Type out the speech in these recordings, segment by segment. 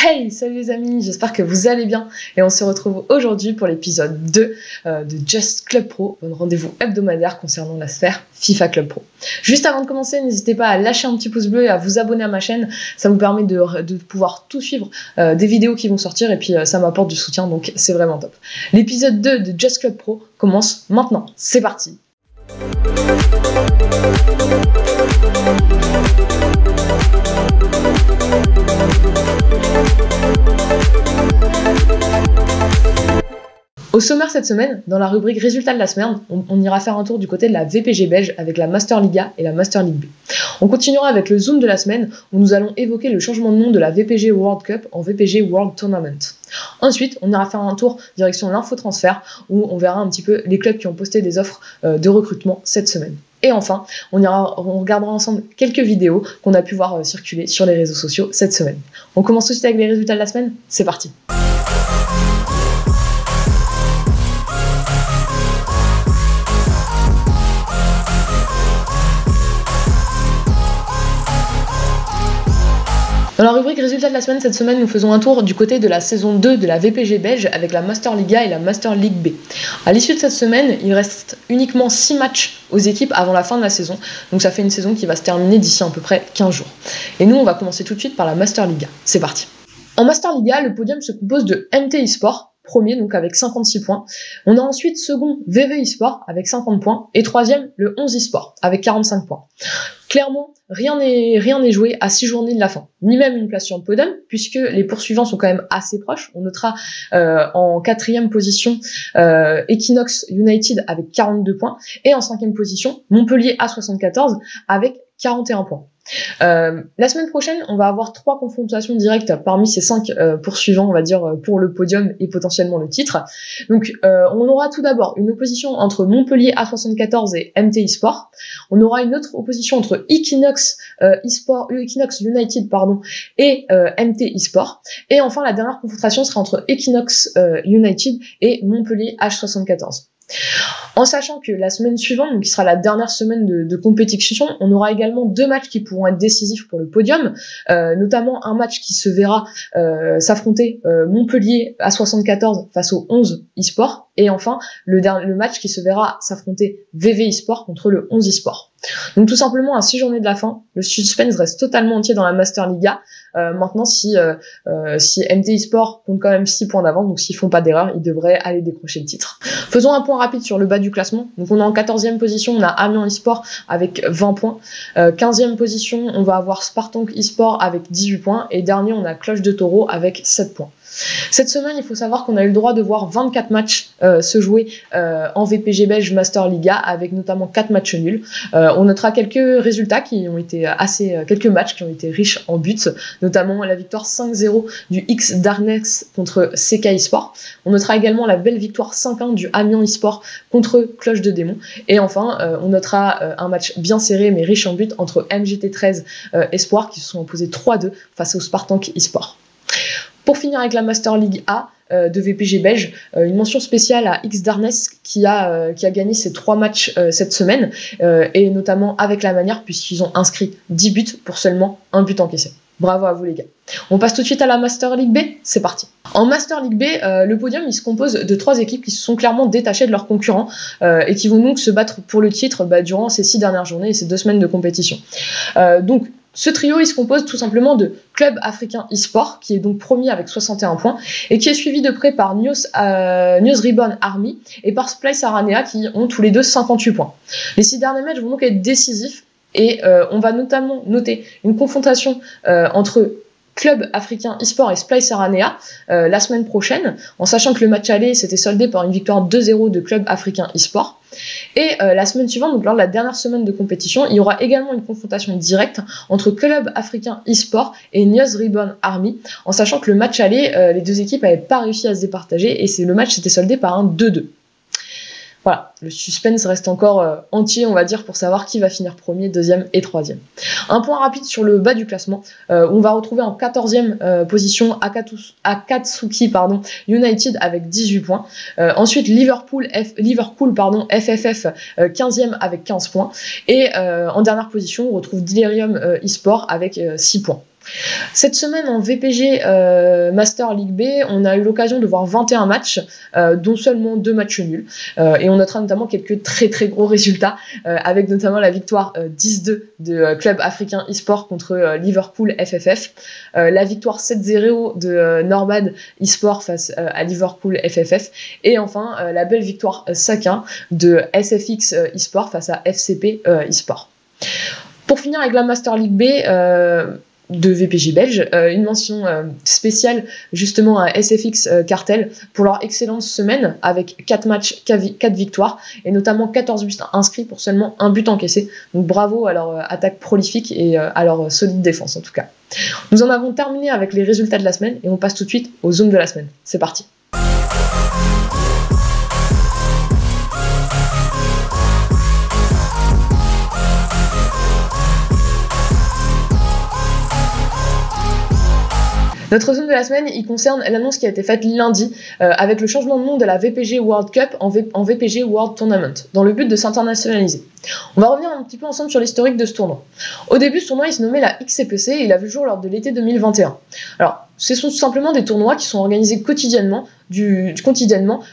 Hey, salut les amis, j'espère que vous allez bien et on se retrouve aujourd'hui pour l'épisode 2 de Just Club Pro, un rendez-vous hebdomadaire concernant la sphère FIFA Club Pro. Juste avant de commencer, n'hésitez pas à lâcher un petit pouce bleu et à vous abonner à ma chaîne, ça vous permet de pouvoir tout suivre, des vidéos qui vont sortir et puis ça m'apporte du soutien, donc c'est vraiment top. L'épisode 2 de Just Club Pro commence maintenant, c'est parti. Au sommaire cette semaine, dans la rubrique Résultats de la semaine, on ira faire un tour du côté de la VPG belge avec la Master Liga et la Master League B. On continuera avec le Zoom de la semaine où nous allons évoquer le changement de nom de la VPG World Cup en VPG World Tournament. Ensuite, on ira faire un tour direction l'infotransfert où on verra un petit peu les clubs qui ont posté des offres de recrutement cette semaine. Et enfin, on regardera ensemble quelques vidéos qu'on a pu voir circuler sur les réseaux sociaux cette semaine. On commence tout de suite avec les résultats de la semaine, c'est parti. Dans la rubrique Résultats de la semaine, cette semaine, nous faisons un tour du côté de la saison 2 de la VPG belge avec la Master Liga et la Master League B. À l'issue de cette semaine, il reste uniquement 6 matchs aux équipes avant la fin de la saison, donc ça fait une saison qui va se terminer d'ici à peu près 15 jours. Et nous, on va commencer tout de suite par la Master Liga. C'est parti. En Master Liga, le podium se compose de MT eSport, premier donc avec 56 points. On a ensuite second VV eSport avec 50 points et troisième le 11 eSport avec 45 points. Clairement, rien n'est joué à 6 journées de la fin, ni même une place sur le podium, puisque les poursuivants sont quand même assez proches. On notera en 4e position Equinox United avec 42 points, et en 5e position Montpellier A74 avec 41 points. La semaine prochaine, on va avoir 3 confrontations directes parmi ces 5 poursuivants, on va dire, pour le podium et potentiellement le titre. Donc, on aura tout d'abord une opposition entre Montpellier A74 et MT eSport. On aura une autre opposition entre Equinox United et MT eSport. Et enfin, la dernière confrontation sera entre Equinox United et Montpellier H74. En sachant que la semaine suivante, donc qui sera la dernière semaine de compétition, on aura également 2 matchs qui pourront être décisifs pour le podium, notamment un match qui se verra s'affronter Montpellier à 74 face au 11 eSport, et enfin le match qui se verra s'affronter VV eSport contre le 11 eSport. Donc tout simplement à 6 journées de la fin, le suspense reste totalement entier dans la Master Liga. Maintenant, si MT eSport compte quand même 6 points d'avance, donc s'ils font pas d'erreur, ils devraient aller décrocher le titre. Faisons un point rapide sur le bas du classement. Donc on est en 14e position, on a Amiens eSport avec 20 points. 15e position, on va avoir Spartank eSport avec 18 points. Et dernier, on a Cloche de Taureau avec 7 points. Cette semaine, il faut savoir qu'on a eu le droit de voir 24 matchs se jouer en VPG belge Master Liga, avec notamment 4 matchs nuls. On notera quelques résultats qui ont été quelques matchs qui ont été riches en buts, notamment la victoire 5-0 du X Darnex contre CK eSport. On notera également la belle victoire 5-1 du Amiens eSport contre Cloche de Démon. Et enfin, on notera un match bien serré mais riche en buts entre MGT13 Espoir qui se sont imposés 3-2 face au Spartank eSport. Pour finir avec la Master League A de VPG belge, une mention spéciale à X Darnes qui a gagné ses 3 matchs cette semaine, et notamment avec la manière puisqu'ils ont inscrit 10 buts pour seulement 1 but encaissé. Bravo à vous les gars. On passe tout de suite à la Master League B, c'est parti. En Master League B, le podium il se compose de 3 équipes qui se sont clairement détachées de leurs concurrents et qui vont donc se battre pour le titre durant ces 6 dernières journées et ces 2 semaines de compétition. Donc ce trio, il se compose tout simplement de Club Africain eSport, qui est donc premier avec 61 points, et qui est suivi de près par News Ribbon Army et par Splice Aranea, qui ont tous les deux 58 points. Les 6 derniers matchs vont donc être décisifs, et on va notamment noter une confrontation entre Club Africain eSport et Splice Aranea la semaine prochaine, en sachant que le match aller s'était soldé par une victoire 2-0 de Club Africain eSport. Et la semaine suivante, donc lors de la dernière semaine de compétition, il y aura également une confrontation directe entre Club Africain eSport et News Ribbon Army, en sachant que le match aller, les 2 équipes n'avaient pas réussi à se départager et le match s'était soldé par un 2-2. Voilà, le suspense reste encore entier, on va dire, pour savoir qui va finir premier, deuxième et troisième. Un point rapide sur le bas du classement, on va retrouver en 14e position Akatsuki United avec 18 points. Ensuite, Liverpool FFF 15e avec 15 points. Et en dernière position, on retrouve Delirium eSport avec 6 points. Cette semaine en VPG Master League B, on a eu l'occasion de voir 21 matchs, dont seulement 2 matchs nuls. Et on notera notamment quelques très très gros résultats, avec notamment la victoire 10-2 de Club Africain eSport contre Liverpool FFF, la victoire 7-0 de Norbad eSport face à Liverpool FFF, et enfin la belle victoire 5-1 de SFX eSport face à FCP eSport. Pour finir avec la Master League B, de VPG belge, une mention spéciale justement à SFX Cartel pour leur excellente semaine avec 4 matchs, 4 victoires et notamment 14 buts inscrits pour seulement 1 but encaissé. Donc bravo à leur attaque prolifique et à leur solide défense en tout cas. Nous en avons terminé avec les résultats de la semaine et on passe tout de suite aux zones de la semaine. C'est parti. Notre zone de la semaine, il concerne l'annonce qui a été faite lundi avec le changement de nom de la VPG World Cup en VPG World Tournament, dans le but de s'internationaliser. On va revenir un petit peu ensemble sur l'historique de ce tournoi. Au début, ce tournoi, il se nommait la XCPC et il a vu le jour lors de l'été 2021. Alors, ce sont tout simplement des tournois qui sont organisés quotidiennement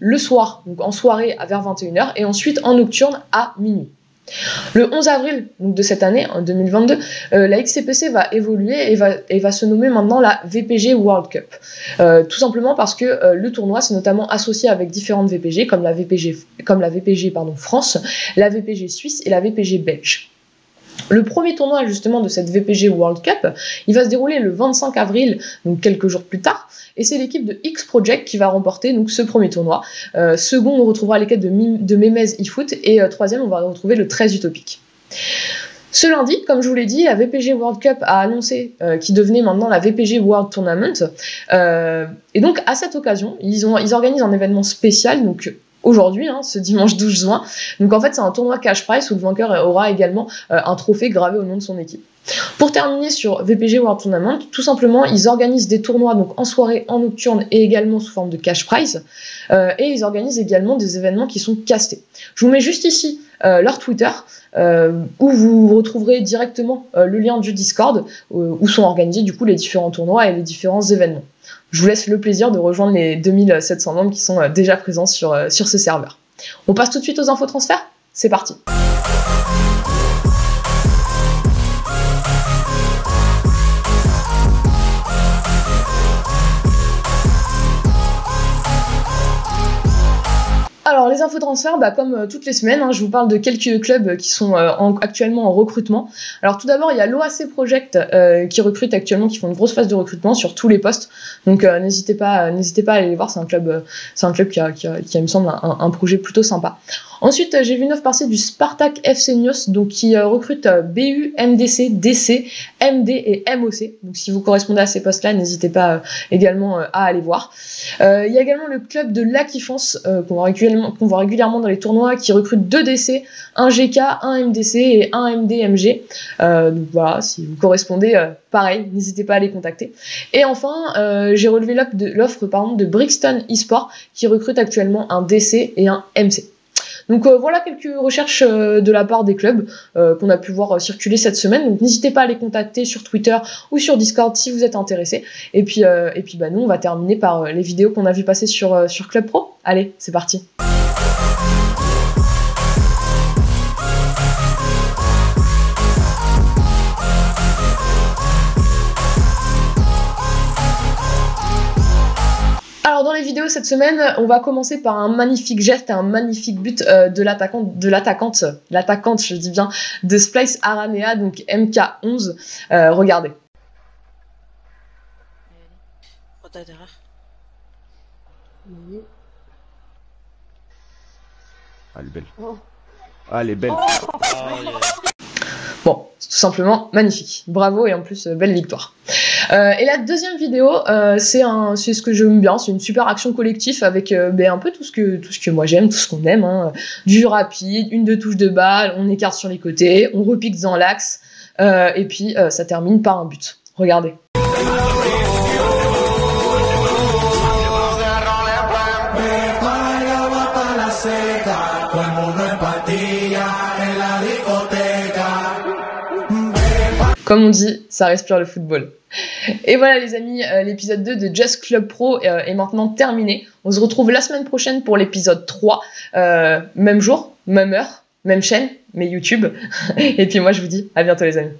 le soir, donc en soirée vers 21h, et ensuite en nocturne à minuit. Le 11 avril donc de cette année, en 2022, la XCPC va évoluer et va se nommer maintenant la VPG World Cup. Tout simplement parce que le tournoi s'est notamment associé avec différentes VPG, comme la VPG France, la VPG Suisse et la VPG belge. Le premier tournoi justement de cette VPG World Cup, il va se dérouler le 25 avril, donc quelques jours plus tard, et c'est l'équipe de X Project qui va remporter donc ce premier tournoi. Second, on retrouvera l'équipe de Memez eFoot, et troisième, on va retrouver le 13 Utopique. Ce lundi, comme je vous l'ai dit, la VPG World Cup a annoncé qu'il devenait maintenant la VPG World Tournament, et donc à cette occasion, ils organisent un événement spécial, donc aujourd'hui, ce dimanche 12 juin. Donc en fait, c'est un tournoi cash prize où le vainqueur aura également un trophée gravé au nom de son équipe. Pour terminer sur VPG World Tournament, tout simplement, ils organisent des tournois donc en soirée, en nocturne et également sous forme de cash prize. Et ils organisent également des événements qui sont castés. Je vous mets juste ici leur Twitter, où vous retrouverez directement le lien du Discord, où sont organisés du coup les différents tournois et les différents événements. Je vous laisse le plaisir de rejoindre les 2700 membres qui sont déjà présents sur ce serveur. On passe tout de suite aux infos transferts. C'est parti. Alors les infos transferts, comme toutes les semaines, je vous parle de quelques clubs qui sont actuellement en recrutement. Alors tout d'abord, il y a l'OAC Project qui recrute actuellement, qui font une grosse phase de recrutement sur tous les postes. Donc n'hésitez pas à aller les voir, c'est un club qui a, il me semble, un projet plutôt sympa. Ensuite, j'ai vu une offre passer du Spartak FC Nios, donc qui recrute BU, MDC, DC, MD et MOC. Donc si vous correspondez à ces postes-là, n'hésitez pas également à aller voir. Il y a également le club de La Kiffance qu'on voit régulièrement dans les tournois, qui recrute 2 DC, un GK, un MDC et un MD-MG. Donc voilà, si vous correspondez, pareil, n'hésitez pas à les contacter. Et enfin, j'ai relevé l'offre de Brixton eSport, qui recrute actuellement un DC et un MC. Donc voilà quelques recherches de la part des clubs qu'on a pu voir circuler cette semaine. Donc n'hésitez pas à les contacter sur Twitter ou sur Discord si vous êtes intéressés. Et puis nous, on va terminer par les vidéos qu'on a vu passer sur Club Pro. Allez, c'est parti. Alors dans les vidéos cette semaine, on va commencer par un magnifique geste et un magnifique but de l'attaquante, je dis bien, de Splice Aranea, donc MK11. Regardez. Ah, elle est belle. Ah, elle est belle. Bon, tout simplement magnifique. Bravo et en plus, belle victoire. Et la deuxième vidéo, c'est ce que j'aime bien, c'est une super action collective avec un peu tout ce que moi j'aime, tout ce qu'on aime, du jeu rapide, une deux touches de balle, on écarte sur les côtés, on repique dans l'axe, et puis ça termine par un but. Regardez. Comme on dit, ça respire le football. Et voilà les amis, l'épisode 2 de Just Club Pro est maintenant terminé. On se retrouve la semaine prochaine pour l'épisode 3. Même jour, même heure, même chaîne, mais YouTube. Et puis moi je vous dis à bientôt les amis.